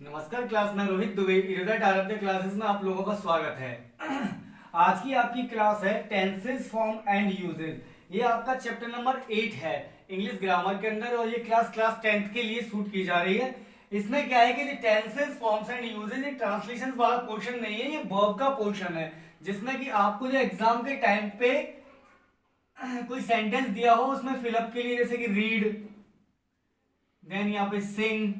नमस्कार क्लास में रोहित दुबे इरेगेट आरब्य क्लासेस में आप लोगों का स्वागत है। आज की आपकी क्लास है टेंसेस फॉर्म एंड यूजेस। ये आपका चैप्टर नंबर 8 है इंग्लिश ग्रामर के अंदर और ये क्लास 10th के लिए शूट की जा रही है। इसमें क्या है कि टेंसेस फॉर्म्स एंड यूजेस ये ट्रांसलेशन वाला पोर्शन नहीं है, ये वर्ब का पोर्शन है जिसमें कि आपको जो एग्जाम के टाइम पे कोई सेंटेंस दिया हो उसमें फिलअप के लिए जैसे कि रीड, देन यहाँ पे सिंग,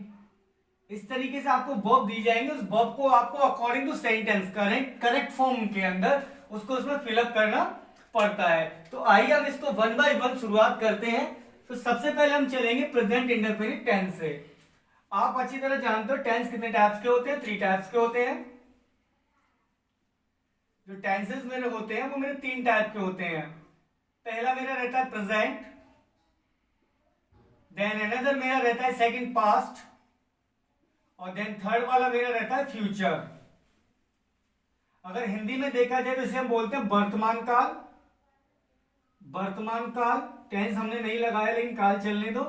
इस तरीके से आपको वर्ब दी जाएंगे। उस वर्ब को आपको according to sentence correct form के अंदर उसको उसमें फिलअप करना पड़ता है। तो आइए हम इसको वन बाय वन शुरुआत करते हैं। तो सबसे पहले हम चलेंगे प्रेजेंट इंडेफिनिट टेंस से। आप अच्छी तरह जानते हो टेंस कितने टाइप्स के होते हैं, 3 टाइप्स के होते हैं। जो टेंसेस मेरे होते हैं वो मेरे 3 टाइप के होते हैं। पहला मेरा रहता है प्रेजेंट, देन अनदर मेरा रहता है सेकंड पास्ट, और देन थर्ड वाला मेरा रहता है फ्यूचर। अगर हिंदी में देखा जाए तो इसे हम बोलते हैं वर्तमान काल। वर्तमान काल टेंस हमने नहीं लगाया लेकिन काल चलने दो।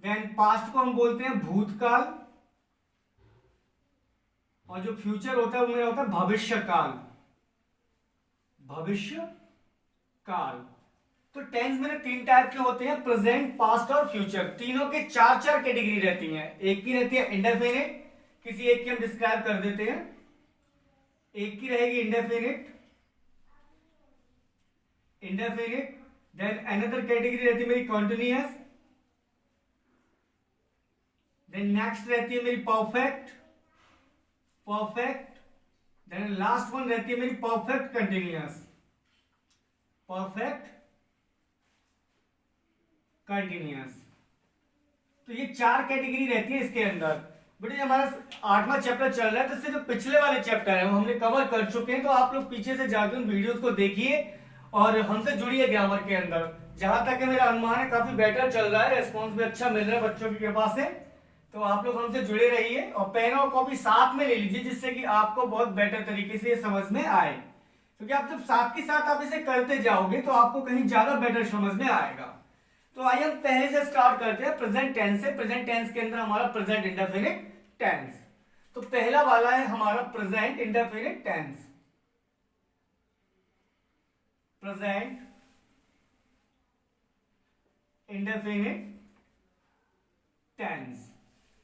देन पास्ट को हम बोलते हैं भूतकाल, और जो फ्यूचर होता है वो मेरा होता है भविष्य काल। भविष्य काल। तो टेंस मेरे 3 टाइप के होते हैं, प्रेजेंट, पास्ट और फ्यूचर। तीनों के 4 कैटेगरी रहती हैं। एक की रहती है इंडेफिनिट, किसी एक की हम डिस्क्राइब कर देते हैं। एक की रहेगी इंडेफिनिट, देन अनदर कैटेगरी रहती है मेरी कॉन्टिन्यूअस, देन नेक्स्ट रहती है मेरी परफेक्ट, देन लास्ट वन रहती है मेरी परफेक्ट कंटिन्यूअस, परफेक्ट कंटिन्यूअस। तो ये 4 कैटेगरी रहती है इसके अंदर। बट ये हमारा 8वां चैप्टर चल रहा है, तो इससे जो पिछले वाले चैप्टर है वो हमने कवर कर चुके हैं। तो आप लोग पीछे से जाकर उन वीडियोस को देखिए और हमसे जुड़िए ग्रामर के अंदर। जहां तक मेरा अनुमान है काफी बेटर चल रहा है, रेस्पॉन्स भी अच्छा मिल रहा है बच्चों की कृपा से। तो आप लोग हमसे जुड़े रहिए और पेन और कॉपी साथ में ले लीजिए जिससे कि आपको बहुत बेटर तरीके से ये समझ में आए। क्योंकि आप जब साथ के साथ आप इसे करते जाओगे तो आपको कहीं ज्यादा बेटर समझ में आएगा। तो आइए हम पहले से स्टार्ट करते हैं प्रेजेंट टेंस से। प्रेजेंट टेंस के अंदर हमारा प्रेजेंट इंडेफिनिट टेंस। तो पहला वाला है हमारा present indefinite tense. Present indefinite tense.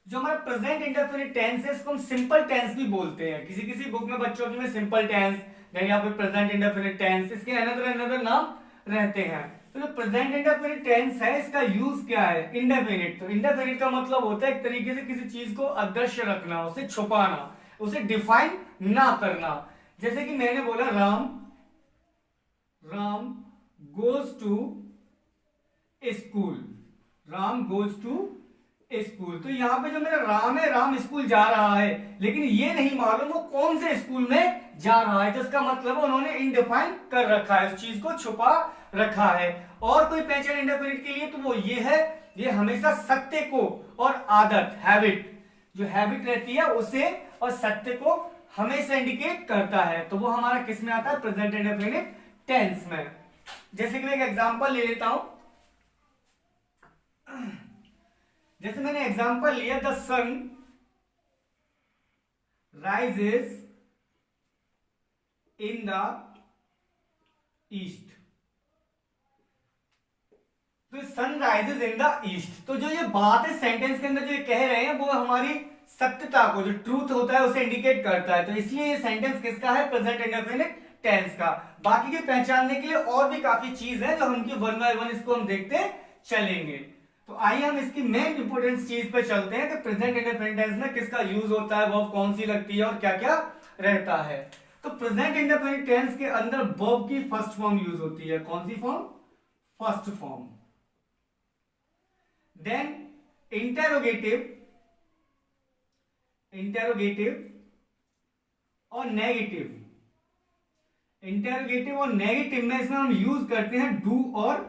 जो हमारा प्रेजेंट इंडेफिनिट टेंस है इसको हम सिंपल टेंस भी बोलते हैं। किसी किसी बुक में बच्चों की में सिंपल टेंस, देन यहाँ पे प्रेजेंट इंडेफिनिट टेंस, इसके अनदर नाम रहते हैं। तो जो प्रेजेंट इंडेफिनिट टेंस है इसका यूज क्या है? इंडेफिनिट। तो इंडेफिनिट का मतलब होता है एक तरीके से किसी चीज को अदृश्य रखना, उसे छुपाना, उसे डिफाइन ना करना। जैसे कि मैंने बोला Ram goes to school, Ram goes to school. तो यहां पे जो मेरा राम है, राम स्कूल जा रहा है, लेकिन ये नहीं मालूम वो कौन से स्कूल में जा रहा है, जिसका मतलब उन्होंने इनडिफाइन कर रखा है, उस चीज को छुपा रखा है। और कोई पहचान इंडेफिनिट के लिए तो वो ये है, ये हमेशा सत्य को और आदत, हैबिट, जो हैबिट रहती है उसे और सत्य को हमेशा इंडिकेट करता है। तो वो हमारा किस में आता है? प्रेजेंट इंडेफिनिट टेंस में। जैसे कि मैं एक एग्जांपल ले लेता हूं। जैसे मैंने एग्जांपल लिया, the sun rises in the east. तो sun rises in the east, तो जो ये बात है सेंटेंस के अंदर जो ये कह रहे हैं वो हमारी सत्यता को, जो ट्रूथ होता है उसे इंडिकेट करता है। तो इसलिए ये सेंटेंस किसका है? प्रेजेंट इंडेफिनिट टेंस का। बाकी के पहचानने के लिए और भी काफी चीज है जो हमकी वन बाय वन इसको हम देखते चलेंगे। तो आइए हम इसकी मेन इंपोर्टेंस चीज पे चलते हैं कि प्रेजेंट इंडेफिनिट टेंस में किसका यूज होता है, वर्ब कौन सी लगती है और क्या क्या रहता है। तो प्रेजेंट इंडेफिनिट टेंस के अंदर वर्ब की फर्स्ट फॉर्म यूज होती है। कौन सी form? First form. Then interrogative और नेगेटिव। इंटेरोगेटिव और नेगेटिव में इसमें हम यूज करते हैं डू और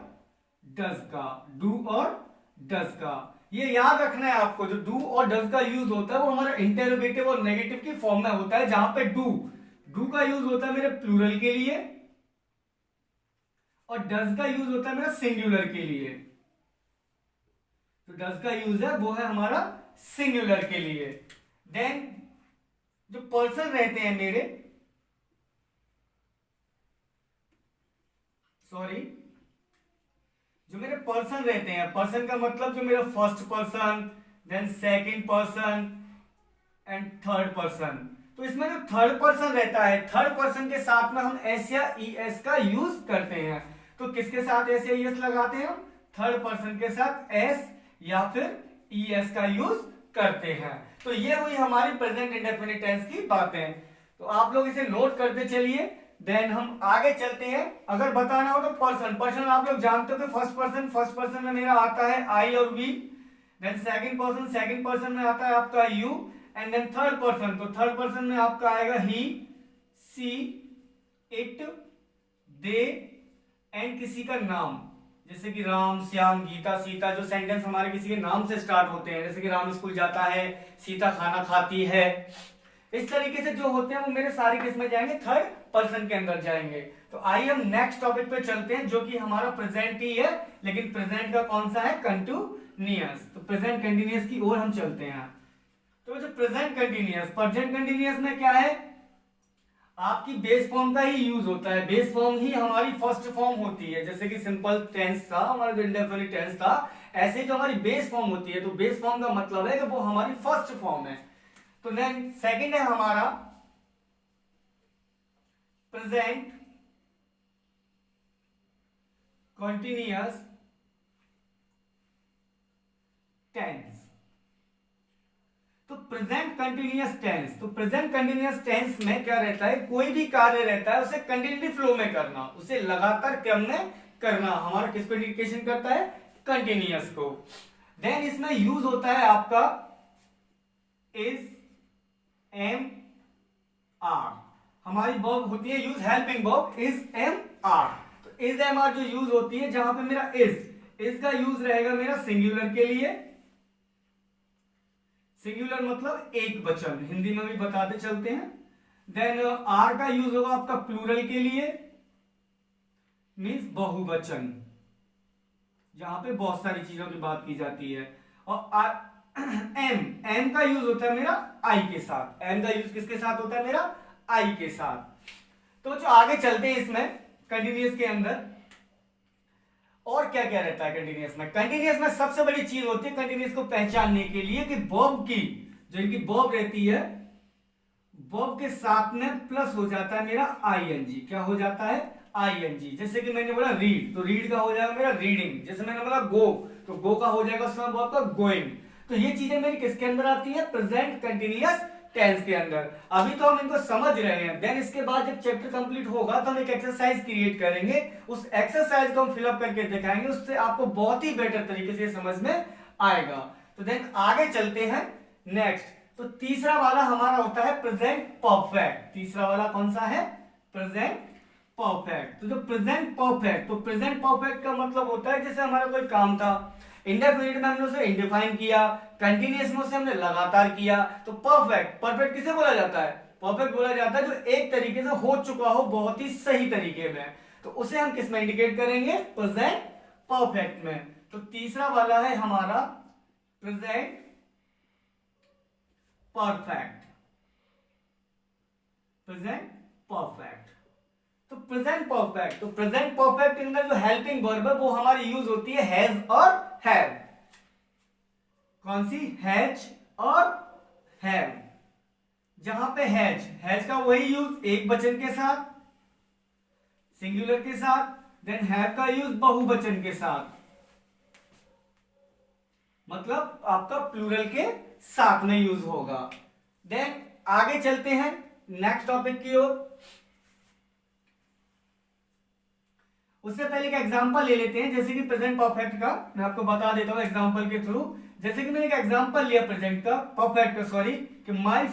डज का। डू और डज का ये याद रखना है आपको। जो डू और डज का यूज होता है वो हमारा इंटेरोगेटिव और नेगेटिव की फॉर्म में होता है, जहां पे डू का यूज होता है मेरे प्लूरल के लिए और डज का यूज होता है मेरा सिंगुलर के लिए। तो डज का यूज है वो है हमारा सिंगुलर के लिए। देन जो पर्सन रहते हैं मेरे, सॉरी, जो मेरे पर्सन रहते हैं, पर्सन का मतलब जो मेरा first person, then second person and third person. तो इसमें जो थर्ड पर्सन रहता है, थर्ड पर्सन के साथ में हम एस या ई एस का यूज करते हैं। तो किसके साथ एस या ई एस लगाते हैं? थर्ड पर्सन के साथ एस या फिर ई एस का यूज करते हैं। तो ये हुई हमारी प्रेजेंट इंडेफिनिट टेंस की बातें। तो आप लोग इसे नोट करते चलिए, देन हम आगे चलते हैं। अगर बताना हो तो पर्सन, पर्सन आप लोग जानते हो कि फर्स्ट पर्सन में मेरा आता है आई और वी, देन सेकंड पर्सन में आता है आपका you, and then third person, तो थर्ड पर्सन में आपका आएगा ही, सी, इट, दे एंड किसी का नाम, जैसे कि राम, श्याम, गीता, सीता। जो सेंटेंस हमारे किसी के नाम से स्टार्ट होते हैं, जैसे कि राम स्कूल जाता है, सीता खाना खाती है, इस तरीके से जो होते हैं वो मेरे सारे किस में जाएंगे? थर्ड पर्सन के अंदर जाएंगे। तो आइए हम नेक्स्ट टॉपिक पे चलते हैं, जो कि हमारा प्रेजेंट ही है, लेकिन प्रेजेंट का कौन सा है? कंटिन्यूअस। तो प्रेजेंट कंटिन्यूअस की ओर हम चलते हैं। तो जो प्रेजेंट कंटिन्यूअस में क्या है? आपकी बेस फॉर्म का ही यूज होता है, बेस फॉर्म ही हमारी फर्स्ट फॉर्म होती है। जैसे कि सिंपल टेंस था हमारा, जो इंडेफिनिट टेंस था, ऐसे जो हमारी बेस फॉर्म होती है, तो बेस फॉर्म का मतलब है कि वो हमारी फर्स्ट फॉर्म है। तो देन सेकंड है हमारा प्रेजेंट कंटिन्यूअस टेंस। तो प्रेजेंट कंटिन्यूअस टेंस में क्या रहता है? कोई भी कार्य रहता है उसे कंटिन्यूटी फ्लो में करना, उसे लगातार क्रम में करना, हमारा किसको इंडिकेशन करता है? कंटिन्यूअस को। देन इसमें यूज होता है आपका इज, एम, आर। हमारी वर्ब होती है use helping verb is, am, are. तो इज, एम, आर जो यूज होती है, जहां पे मेरा इज का यूज रहेगा मेरा सिंगुलर के लिए। सिंगुलर मतलब एक वचन, हिंदी में भी बताते चलते हैं। देन आर का यूज होगा आपका प्लूरल के लिए, मीन्स बहुवचन, जहां पे बहुत सारी चीजों की बात की जाती है। और एम का यूज होता है मेरा आई के साथ। एम का यूज किसके साथ होता है? मेरा आई के साथ। तो जो आगे चलते हैं इसमें कंटिन्यूअस के अंदर, और क्या क्या रहता है कंटिन्यूअस में? कंटिन्यूअस में सबसे बड़ी चीज होती है कंटिन्यूअस को पहचानने के लिए कि वर्ब की, जो इनकी वर्ब रहती है, वर्ब के साथ में प्लस हो जाता है मेरा आईएनजी। क्या हो जाता है? आईएनजी। जैसे कि मैंने बोला रीड, तो रीड का हो जाएगा मेरा रीडिंग। जैसे मैंने बोला गो, तो गो का हो जाएगा उसमें वर्ब का गोइंग। तो ये चीजें मेरी किसके अंदर आती है? प्रेजेंट कंटिन्यूअस टेंस के अंदर। अभी तो हम इनको समझ रहे हैं, देन इसके बाद जब चैप्टर कंप्लीट होगा तो हम एक एक्सरसाइज क्रिएट करेंगे, उस एक्सरसाइज को हम फिलअप करके दिखाएंगे, उससे आपको बहुत ही बेटर तरीके से समझ में आएगा। तो देन आगे चलते हैं नेक्स्ट। तो तीसरा वाला हमारा होता है प्रेजेंट परफेक्ट। तीसरा वाला कौन सा है? Present perfect. तो जो प्रेजेंट परफेक्ट, तो प्रेजेंट परफेक्ट का मतलब होता है जैसे हमारा कोई काम था, इंडेफिनिट में हमने उसे इंडिफाइन किया, कंटिन्यूअस में उसे हमने लगातार किया। तो परफेक्ट किसे बोला जाता है? परफेक्ट बोला जाता है जो एक तरीके से हो चुका हो बहुत ही सही तरीके में। तो उसे हम किस में इंडिकेट करेंगे? प्रेजेंट परफेक्ट में। तो तीसरा वाला है हमारा प्रेजेंट परफेक्ट। प्रेजेंट परफेक्ट, तो प्रेजेंट परफेक्ट, तो प्रेजेंट परफेक्ट के अंदर जो हेल्पिंग वर्ब है वो हमारी यूज होती है हैज और हैव। कौन सी? हैज और हैव। जहां पे हैज का वही यूज एक वचन के साथ, सिंगुलर के साथ, देन हैव का यूज बहुवचन के साथ, मतलब आपका प्लूरल के साथ में यूज होगा। देन आगे चलते हैं नेक्स्ट टॉपिक की ओर। उससे पहले एक एग्जांपल ले लेते हैं, जैसे कि प्रेजेंट परफेक्ट का मैं आपको बता देता हूं एग्जांपल के थ्रू। जैसे कि मैंने एक एग्जांपल लिया प्रेजेंट का, परफेक्ट का सॉरी, कि my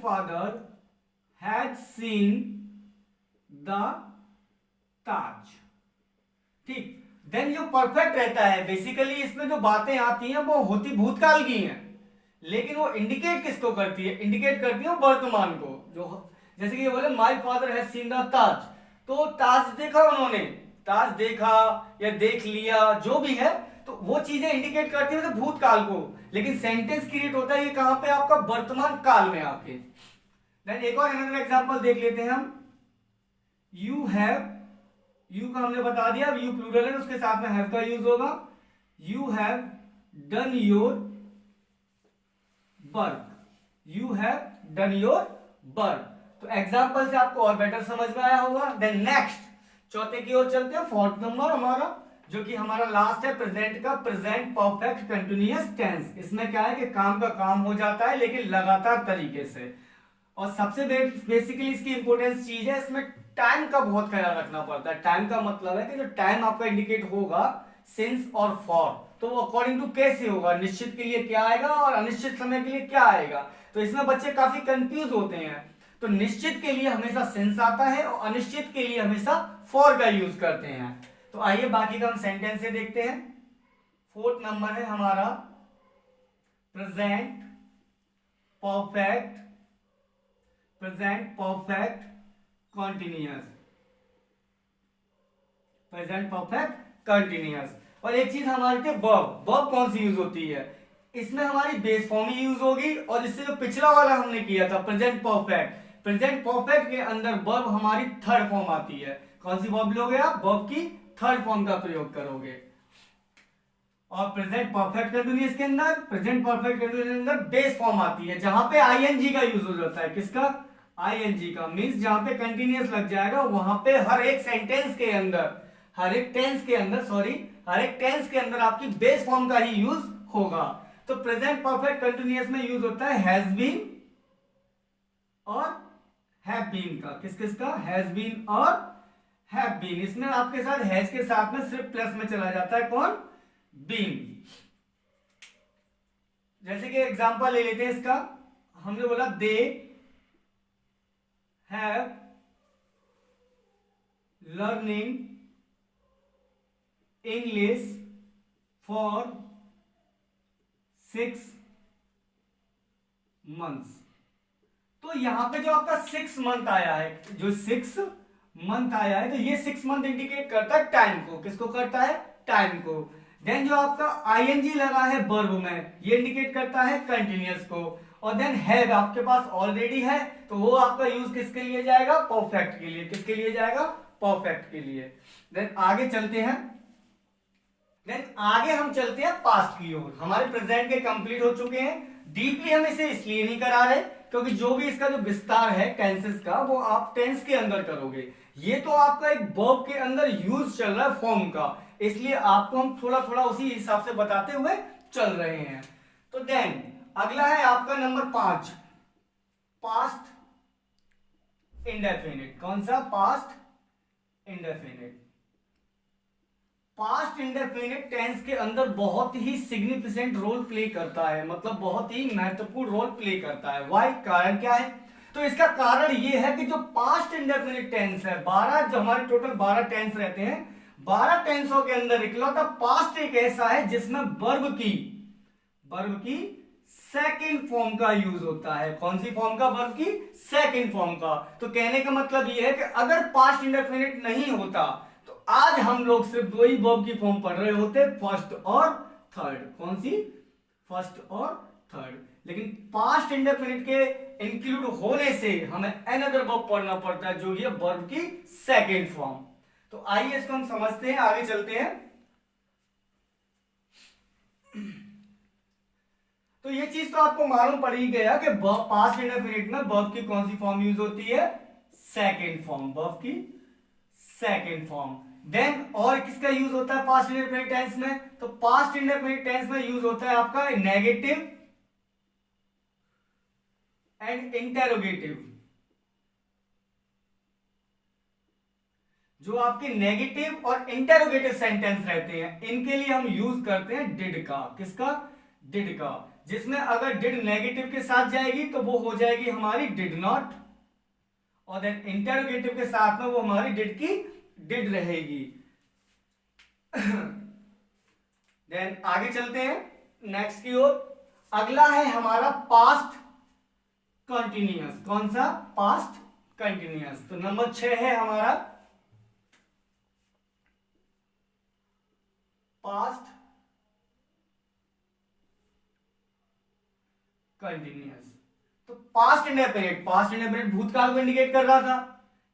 father had seen the Taj. ठीक। देन जो परफेक्ट रहता है, बेसिकली इसमें जो बातें आती हैं वो होती भूतकाल की हैं, लेकिन वो इंडिकेट किसको करती है? इंडिकेट करती है वर्तमान को। जो जैसे कि ये बोले my father has seen the Taj, तो ताज देखा उन्होंने, ताज देखा या देख लिया जो भी है, तो वो चीजें इंडिकेट करती है भूतकाल को, लेकिन सेंटेंस क्रिएट होता है ये कहां पे, आपका वर्तमान काल में आके। देन एक और अनदर एग्जांपल देख लेते हैं हम। यू हैव, यू का हमने बता दिया, यू प्लूरल है उसके साथ में हैव का यूज होगा। You have done your work, you have done your work. तो एग्जांपल से आपको और बेटर समझ में आया होगा। देन नेक्स्ट चौथे की ओर चलते हैं, फोर्थ नंबर हमारा, जो कि हमारा लास्ट है प्रेजेंट का, प्रेजेंट परफेक्ट कंटिन्यूअस टेंस। इसमें क्या है कि काम का काम हो जाता है लेकिन लगातार तरीके से। और सबसे बेसिकली इसकी इंपॉर्टेंस चीज है, इसमें टाइम का बहुत ख्याल रखना पड़ता है। टाइम का मतलब है कि जो टाइम आपका इंडिकेट होगा सिंस और फॉर, तो वो अकॉर्डिंग टू कैसे होगा, निश्चित के लिए क्या आएगा और अनिश्चित समय के लिए क्या आएगा। तो इसमें बच्चे काफी कंफ्यूज होते हैं। तो निश्चित के लिए हमेशा सिंस आता है और अनिश्चित के लिए हमेशा फॉर का यूज करते हैं। तो आइए बाकी का हम सेंटेंस से देखते हैं। फोर्थ नंबर है हमारा present perfect, present perfect continuous, present perfect continuous. और एक चीज हमारी थी वर्ब, वर्ब कौन सी यूज होती है, इसमें हमारी बेस फॉर्म ही यूज होगी। और इससे जो पिछला वाला हमने किया था प्रेजेंट परफेक्ट, प्रेजेंट परफेक्ट के अंदर वर्ब हमारी थर्ड फॉर्म आती है। कौन सी वर्ब लोगे आप, वर्ब की थर्ड फॉर्म का प्रयोग करोगे। और प्रेजेंट परफेक्ट कंटिन्यूअस के अंदर, प्रेजेंट परफेक्ट कंटिन्यूअस के अंदर बेस फॉर्म आती है जहां पे आईएनजी का यूज हो जाता है। किसका, आईएनजी का। मींस जहां पे कंटिन्यूअस लग जाएगा वहां पे हर एक सेंटेंस के अंदर, हर एक टेंस के अंदर, सॉरी हर एक टेंस के अंदर आपकी बेस फॉर्म का ही यूज होगा। तो प्रेजेंट परफेक्ट कंटिन्यूअस में यूज होता है हैज बीन और हैव बीन का। किस किस का, हैज बीन और हैव बीन। इसमें आपके साथ हैज के साथ में सिर्फ प्लस में चला जाता है कौन, बीन। जैसे कि एग्जांपल ले लेते हैं इसका, हमने बोला they have learning English for 6 months। तो यहां पे जो आपका 6 मंथ आया है, जो 6 मंथ आया है, तो ये 6 मंथ इंडिकेट करता है टाइम को। किसको करता है, टाइम को। देन जो आपका आईएनजी लगा है वर्ब में, ये इंडिकेट करता है कंटिन्यूअस को। और देन हैव आपके पास ऑलरेडी है, तो वो आपका यूज किसके लिए जाएगा, परफेक्ट के लिए। किसके लिए जाएगा, परफेक्ट के लिए। देन आगे चलते हैं, देन आगे हम चलते हैं पास्ट की ओर। हमारे प्रेजेंट के कंप्लीट हो चुके हैं। डीपली हम इसे इसलिए नहीं करा रहे क्योंकि जो भी इसका जो विस्तार है टेंसेस का, वो आप टेंस के अंदर करोगे। ये तो आपका एक वर्ब के अंदर यूज चल रहा है फॉर्म का, इसलिए आपको हम थोड़ा थोड़ा उसी हिसाब से बताते हुए चल रहे हैं। तो देन अगला है आपका नंबर 5, पास्ट इंडेफिनिट। कौन सा, past indefinite. Past indefinite tense के अंदर बहुत ही सिग्निफिकेंट रोल प्ले करता है, मतलब बहुत ही महत्वपूर्ण रोल प्ले करता है। वाई, कारण क्या है, तो इसका कारण ये है कि जो पास्ट इंडेफिनिट टेंस है, 12 जो हमारे टोटल 12 टेंस रहते हैं, 12 टेंसों के अंदर इकलौता पास्ट एक ऐसा है जिसमें वर्ब की सेकंड फॉर्म का यूज होता है। कौन सी फॉर्म का, वर्ब की सेकंड फॉर्म का। तो कहने का मतलब ये है कि अगर पास्ट इंडेफिनिट नहीं होता तो आज हम लोग सिर्फ 2 ही वर्ब की फॉर्म पढ़ रहे होते, फर्स्ट और थर्ड। कौन सी, फर्स्ट और थर्ड। लेकिन पास्ट इंडेफिनिट के इंक्लूड होने से हमें अनदर वर्ब पढ़ना पड़ता है जो ये वर्ब की सेकंड फॉर्म। तो आइए इसको हम समझते हैं, आगे चलते हैं। तो ये चीज तो आपको मालूम पड़ ही गया कि पास्ट इंडेफिनिट में वर्ब की कौन सी फॉर्म यूज होती है, सेकंड फॉर्म, वर्ब की सेकंड फॉर्म। देन और किसका यूज होता है पास्ट इंडेफिनिट टेंस में, तो पास्ट इंडेफिनिट टेंस में यूज होता है आपका नेगेटिव एंड इंटेरोगेटिव। जो आपके नेगेटिव और इंटेरोगेटिव सेंटेंस रहते हैं, इनके लिए हम यूज करते हैं डिड का। किसका, डिड का। जिसमें अगर डिड नेगेटिव के साथ जाएगी तो वो हो जाएगी हमारी डिड नॉट, और देन इंटेरोगेटिव के साथ में वो हमारी डिड की डिड रहेगी। देन आगे चलते हैं नेक्स्ट की ओर। अगला है हमारा पास्ट कंटिन्यूअस। कौन सा, पास्ट कंटिन्यूअस। तो नंबर 6 है हमारा पास्ट कंटिन्यूअस। तो पास्ट इंडेफिनिट भूतकाल को इंडिकेट कर रहा था।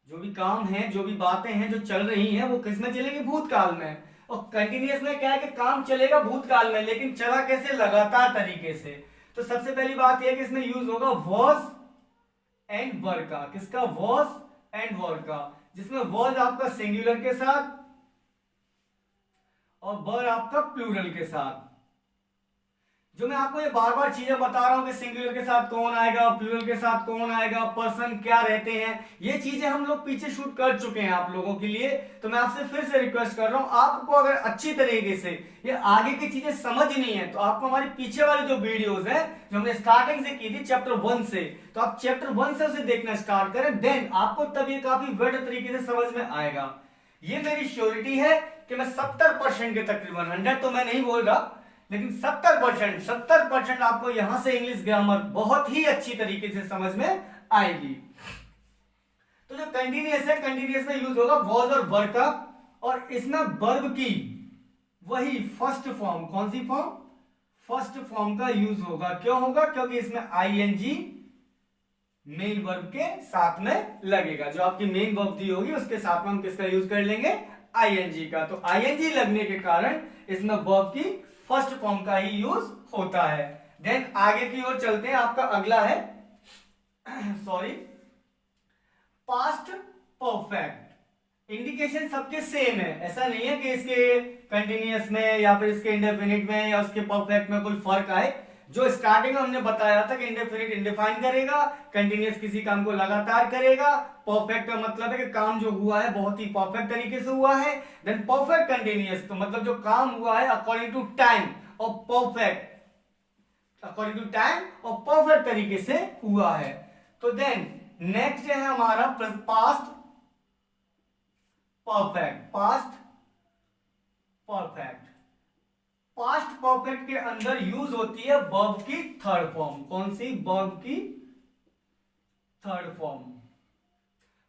जो भी काम है, जो भी बातें हैं जो चल रही हैं, वो किस में चलेगी? भूतकाल में। और कंटिन्यूअस में क्या है कि काम चलेगा भूतकाल में, लेकिन चला कैसे? लगातार तरीके से। तो सबसे पहली बात यह है कि इसमें यूज होगा वॉज एंड वर का। किसका? वॉज एंड वर का, जिसमें वॉज आपका सिंगुलर के साथ और वर आपका प्लूरल के साथ। जो मैं आपको ये बार बार चीजें बता रहा हूं कि सिंगुलर के साथ कौन आएगा, प्लूरल के साथ कौन आएगा, पर्सन क्या रहते हैं, ये चीजें हम लोग पीछे शूट कर चुके हैं आप लोगों के लिए। तो मैं आपसे फिर से रिक्वेस्ट कर रहा हूं, आपको अगर अच्छी तरीके से ये आगे की चीजें समझनी है तो आपको हमारी पीछे वाली जो वीडियोस है जो हमने स्टार्टिंग से की थी चैप्टर 1 से, तो आप चैप्टर 1 से उसे देखना स्टार्ट करें, देन आपको तब ये काफी बेटर तरीके से समझ में आएगा। ये मेरी श्योरिटी है कि मैं 70% के तकरीबन, 100 तो मैं नहीं बोल रहा, लेकिन 70% आपको यहां से इंग्लिश ग्रामर बहुत ही अच्छी तरीके से समझ में आएगी। तो जो कंटिन्यूअस है, कंटिन्यूअस में यूज होगा वॉज और वर का, और इसमें वर्ब की वही फर्स्ट फॉर्म, कौन सी फॉर्म? फर्स्ट फॉर्म का यूज होगा। क्यों होगा? क्योंकि इसमें आईएनजी मेन वर्ब के साथ में लगेगा। जो आपकी मेन वर्ब दी होगी उसके साथ में हम किसका यूज कर लेंगे? आईएनजी का। तो आईएनजी लगने के कारण इसमें वर्ब की फर्स्ट फॉर्म का ही यूज होता है। देन आगे की ओर चलते हैं। आपका अगला है सॉरी पास्ट परफेक्ट। इंडिकेशन सबके सेम है, ऐसा नहीं है कि इसके कंटिन्यूअस में या फिर इसके इंडेफिनिट में या उसके परफेक्ट में कोई फर्क आए। जो स्टार्टिंग में हमने बताया था कि इंडेफिनिट इंडिफाइन करेगा, कंटिन्यूअस किसी काम को लगातार करेगा, परफेक्ट का मतलब है कि काम जो हुआ है बहुत ही परफेक्ट तरीके से हुआ है। देन परफेक्ट कंटिन्यूअस तो मतलब जो काम हुआ है अकॉर्डिंग टू टाइम और परफेक्ट, अकॉर्डिंग टू टाइम और परफेक्ट तरीके से हुआ है। तो देन नेक्स्ट है हमारा past perfect. Past perfect, past perfect के अंदर यूज होती है वर्ब की थर्ड फॉर्म। कौन सी? वर्ब की थर्ड फॉर्म।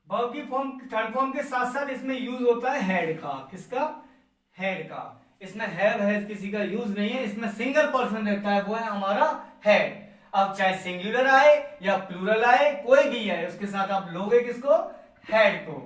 वर्ब की थर्ड फॉर्म के साथ साथ इसमें यूज होता है हेड का। किसका? हेड का। इसमें हैव किसी का यूज नहीं है, इसमें सिंगल पर्सन रहता है, वो है हमारा हेड। अब चाहे सिंगुलर आए या प्लूरल आए, कोई भी आए, उसके साथ आप लोगे किसको? हेड को।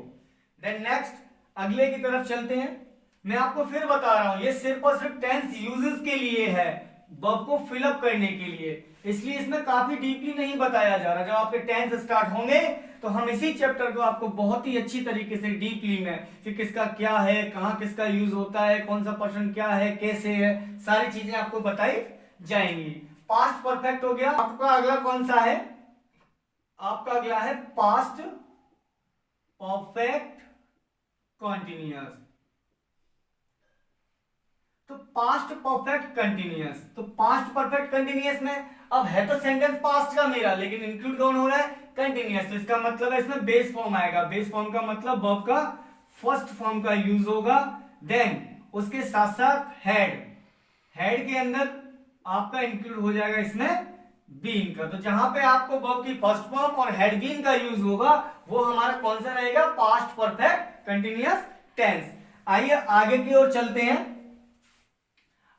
देन नेक्स्ट अगले की तरफ चलते हैं। मैं आपको फिर बता रहा हूं, ये सिर्फ और सिर्फ टेंस यूजेस के लिए है, वर्ब को फिलअप करने के लिए, इसलिए इसमें काफी डीपली नहीं बताया जा रहा। जब आपके टेंस स्टार्ट होंगे तो हम इसी चैप्टर को आपको बहुत ही अच्छी तरीके से डीपली में कि किसका क्या है, कहां किसका यूज होता है, कौन सा पर्सन क्या है, कैसे है, सारी चीजें आपको बताई जाएंगी। पास्ट परफेक्ट हो गया। आपका अगला कौन सा है? आपका अगला है पास्ट परफेक्ट कंटिन्यूअस। तो पास्ट परफेक्ट कंटिन्यूअस, तो पास्ट परफेक्ट कंटिन्यूअस में अब है तो सेंटेंस पास्ट का मेरा, लेकिन इंक्लूड कौन हो रहा है? कंटिन्यूअस। तो इसका मतलब है इसमें बेस फॉर्म आएगा। बेस फॉर्म का मतलब वर्ब का फर्स्ट फॉर्म का यूज होगा। देन उसके साथ साथ हेड, हेड के अंदर आपका इंक्लूड हो जाएगा इसमें बीन का। तो जहां पे आपको वर्ब की फर्स्ट फॉर्म और हेड बीन का यूज होगा वो हमारा कौन सा रहेगा? Past perfect continuous tense. आइए आगे की ओर चलते हैं।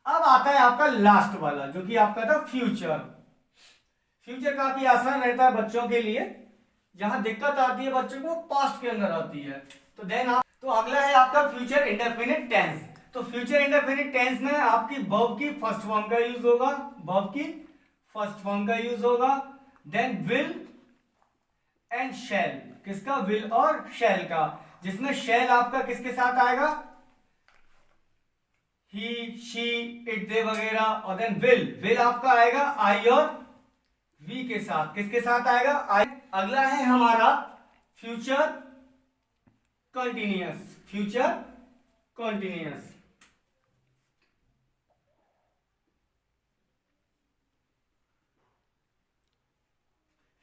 अब आता है आपका लास्ट वाला जो कि आपका था फ्यूचर। फ्यूचर काफी आसान रहता है बच्चों के लिए, जहां दिक्कत आती है बच्चों को पास्ट के अंदर आती है। तो देन आप, तो अगला है आपका फ्यूचर इंडेफिनिट टेंस। तो फ्यूचर इंडेफिनिट टेंस में आपकी वर्ब की फर्स्ट फॉर्म का यूज होगा, वर्ब की फर्स्ट फॉर्म का यूज होगा। Then will and shall. किसका? विल और शैल का, जिसमें शैल आपका किसके साथ आएगा? ही, शी, इट, दे वगैरह। और देन विल आपका आएगा आई और वी के साथ। किसके साथ आएगा? आई। अगला है हमारा future continuous. Future continuous,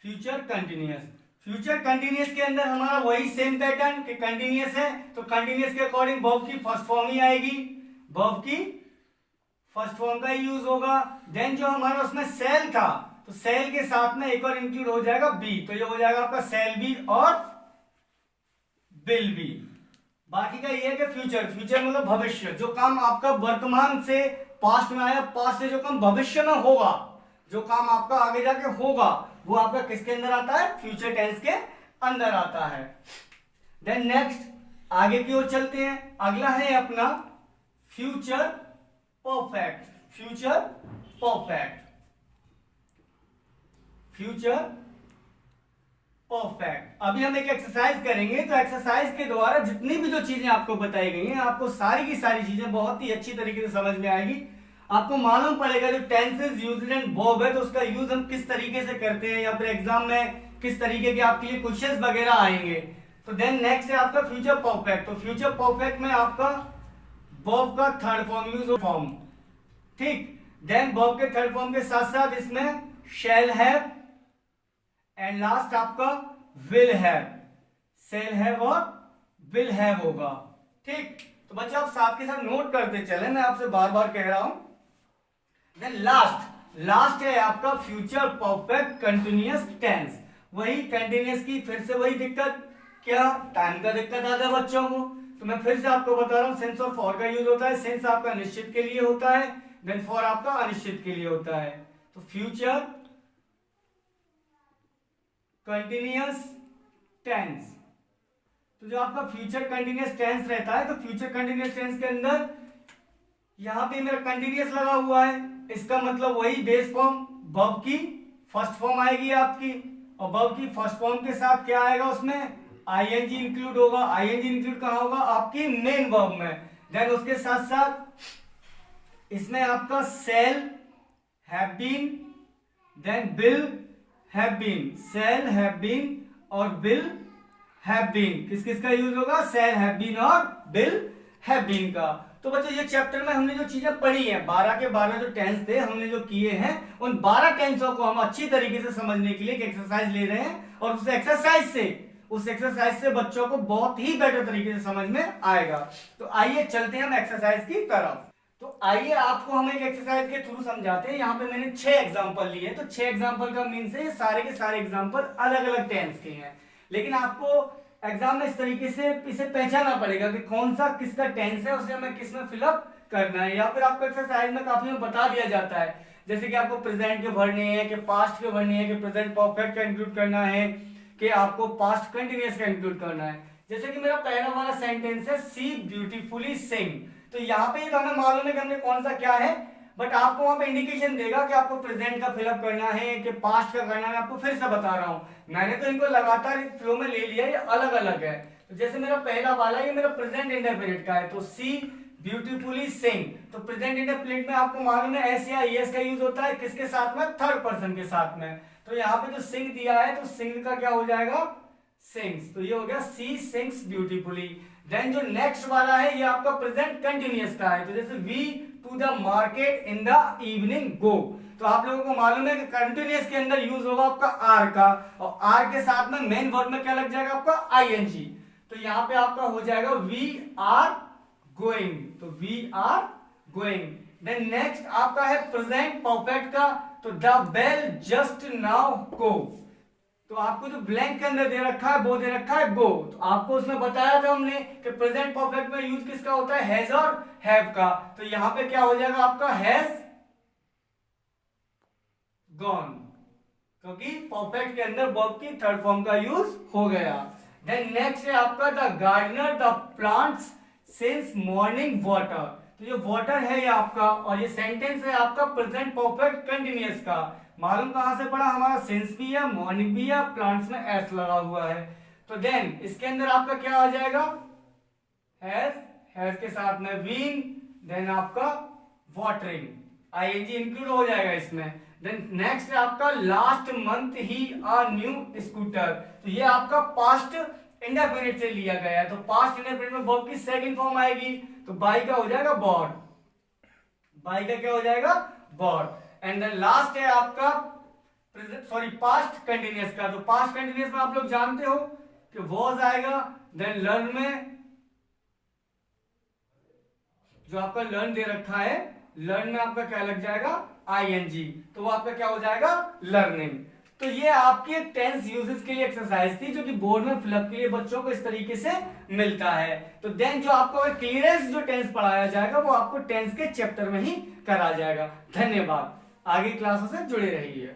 future continuous. Future continuous के अंदर हमारा वही सेम पैटर्न कि कंटिन्यूअस है तो कंटिन्यूअस के अकॉर्डिंग वर्ब की फर्स्ट फॉर्म ही आएगी, वर्ब की फर्स्ट फॉर्म का यूज होगा। देन जो हमारा उसमें सेल था तो सेल के साथ में एक और इंक्लूड हो जाएगा बी, तो ये हो जाएगा आपका सेल बी और विल बी। बाकी का ये है कि फ्यूचर, फ्यूचर मतलब भविष्य, जो काम आपका वर्तमान से पास्ट में आया, पास्ट से जो काम भविष्य में होगा, जो काम आपका आगे जाके होगा वो आपका किसके अंदर आता है, फ्यूचर टेंस के अंदर आता है। देन नेक्स्ट आगे की ओर चलते हैं, अगला है अपना future perfect. Future perfect, future perfect. अभी हम एक एक्सरसाइज करेंगे, तो एक्सरसाइज के द्वारा जितनी भी जो चीजें आपको बताई गई हैं, आपको सारी की सारी चीजें बहुत ही अच्छी तरीके से समझ में आएगी। आपको मालूम पड़ेगा जो टेंसेस, यूज्ड एंड वर्ब है, तो उसका यूज हम किस तरीके से करते हैं, या फिर एग्जाम में किस तरीके के आपके लिए क्वेश्चंस वगैरह आएंगे। तो देन नेक्स्ट है आपका फ्यूचर परफेक्ट। तो फ्यूचर परफेक्ट में आपका वर्ब का थर्ड फॉर्म यूज फॉर्म, ठीक। देन वर्ब के थर्ड फॉर्म के साथ साथ इसमें शैल हैव एंड लास्ट आपका विल हैव, शैल हैव और विल हैव होगा, ठीक। तो बच्चों आप साथ के साथ नोट करते चले, मैं आपसे बार बार कह रहा हूं। देन लास्ट है आपका फ्यूचर परफेक्ट कंटिन्यूअस टेंस। वही कंटिन्यूअस की फिर से वही दिक्कत, क्या टाइम का दिक्कत आता है बच्चों को, तो मैं फिर से आपको बता रहा हूं, सेंस और फॉर का यूज होता है। सेंस आपका निश्चित के लिए होता है, देन फॉर आपका अनिश्चित के लिए होता है। तो फ्यूचर कंटिन्यूअस टेंस, तो जो आपका फ्यूचर कंटिन्यूअस टेंस रहता है, तो फ्यूचर कंटिन्यूअस टेंस के अंदर यहां पे मेरा कंटिन्यूअस लगा हुआ है, इसका मतलब वही बेस फॉर्म वर्ब की फर्स्ट फॉर्म आएगी आपकी, और वर्ब की फर्स्ट फॉर्म के साथ क्या आएगा, उसमें आईएनजी इंक्लूड होगा। आईएनजी इंक्लूड कहां होगा, आपकी मेन वर्ब में। देन उसके साथ साथ इसमें आपका shall have been, then will have been, shall have been और विल हैव बीन, किस किस का यूज होगा, सेल हैव बीन और विल हैव बीन का। तो बच्चों ये चैप्टर में हमने जो चीजें पढ़ी हैं, 12 के 12 जो टेंस थे हमने जो किए हैं, उन 12 टेंसों को हम अच्छी तरीके से समझने के लिए एक एक्सरसाइज ले रहे हैं, और उस एक्सरसाइज से बच्चों को बहुत ही बेटर तरीके से समझ में आएगा। तो आइए चलते हैं हम एक्सरसाइज की तरफ। तो आइए आपको हम एक एक्सरसाइज के थ्रू समझाते हैं। यहाँ पे मैंने 6 एग्जांपल लिए, तो 6 एग्जांपल का मीन से सारे के सारे एग्जांपल अलग अलग टेंस के हैं, लेकिन आपको एग्जाम में इस तरीके से इसे पहचानना पड़ेगा कि कौन सा किसका टेंस है, उसे हमें किस में फिलअप करना है। या फिर आपको एक्सरसाइज में काफी में बता दिया जाता है, जैसे कि आपको प्रेजेंट के भरने हैं, कि पास्ट के भरने हैं, कि प्रेजेंट परफेक्ट का इंक्लूड करना है, कि आपको पास्ट कंटिन्यूअस का इंक्लूड करना है। जैसे कि मेरा पहला वाला सेंटेंस है सी ब्यूटीफुली सिंग, तो यहाँ पे तो हमें मालूम है कि हमने कौन सा क्या है, बट आपको वहां पे इंडिकेशन देगा कि आपको प्रेजेंट का फिलअप करना है कि पास्ट का करना है। मैं आपको फिर से बता रहा हूं, मैंने तो इनको लगातार फ्लो में ले लिया, ये अलग अलग है। तो जैसे मेरा पहला वाला ये मेरा प्रेजेंट इंडेफिनिट का है, तो सी ब्यूटीफुली सिंग, तो प्रेजेंट इंडेफिनिट में आपको मालूम है एस या एस का यूज होता है, किसके साथ में, थर्ड पर्सन के साथ में। तो यहाँ पे जो सिंग दिया है, तो सिंग का क्या हो जाएगा, सिंग्स, तो ये हो गया सी सिंग्स ब्यूटीफुली। देन जो नेक्स्ट वाला है ये आपका प्रेजेंट कंटिन्यूअस का है, तो जैसे we to the market in the evening go, तो आप लोगों को मालूम है कि कंटिन्यूअस के अंदर यूज होगा आपका आर का, और आर के साथ में मेन वर्ब में क्या लग जाएगा आपका आईएनजी, तो यहाँ पे आपका हो जाएगा वी आर गोइंग, तो we are going. Then next आपका है प्रेजेंट परफेक्ट का, तो the bell just now go, तो आपको जो ब्लैंक के अंदर दे रखा है वो दे रखा है गो, तो आपको उसमें बताया था हमने कि प्रेजेंट परफेक्ट में यूज किसका होता है, हैज और हैव का, तो यहां पे क्या हो जाएगा आपका हैज गॉन, क्योंकि परफेक्ट के अंदर वर्ब की थर्ड फॉर्म का यूज हो गया। देन नेक्स्ट है आपका the gardener the plants since morning water, तो ये वाटर है ये आपका, और ये सेंटेंस है आपका प्रेजेंट परफेक्ट कंटिन्यूअस का। मालूम कहां से पड़ा, हमारा सिंस भी है, मॉर्निंग भी है, प्लांट्स में एस लगा हुआ है, तो देन इसके अंदर आपका क्या आ जाएगा, हैज के साथ में बीन, देन आपका वाटरिंग, आईएनजी इंक्लूड हो जाएगा इसमें। देन नेक्स्ट है आपका last month he a new scooter, तो ये आपका पास्ट इंडेफिनिट से लिया गया है, तो पास्ट इंडेफिनिट में वर्ब की सेकंड फॉर्म आएगी, तो बाई का हो जाएगा बॉट, बाई का क्या हो जाएगा, बॉट। एंड देन लास्ट है आपका पास्ट कंटिन्यूअस का, तो पास्ट कंटिन्यूअस में आप लोग जानते हो कि वॉज आएगा, देन लर्न में जो आपका लर्न दे रखा है, लर्न में आपका क्या लग जाएगा, आईएनजी, तो वो आपका क्या हो जाएगा, लर्निंग। तो ये आपकी एक टेंस यूजेस के लिए एक्सरसाइज थी, जो कि बोर्ड में फिलअप के लिए बच्चों को इस तरीके से मिलता है। तो देन जो आपको क्लियरेंस जो टेंस पढ़ाया जाएगा वो आपको टेंस के चैप्टर में ही करा जाएगा। धन्यवाद। आगे क्लासों से जुड़े रहिए।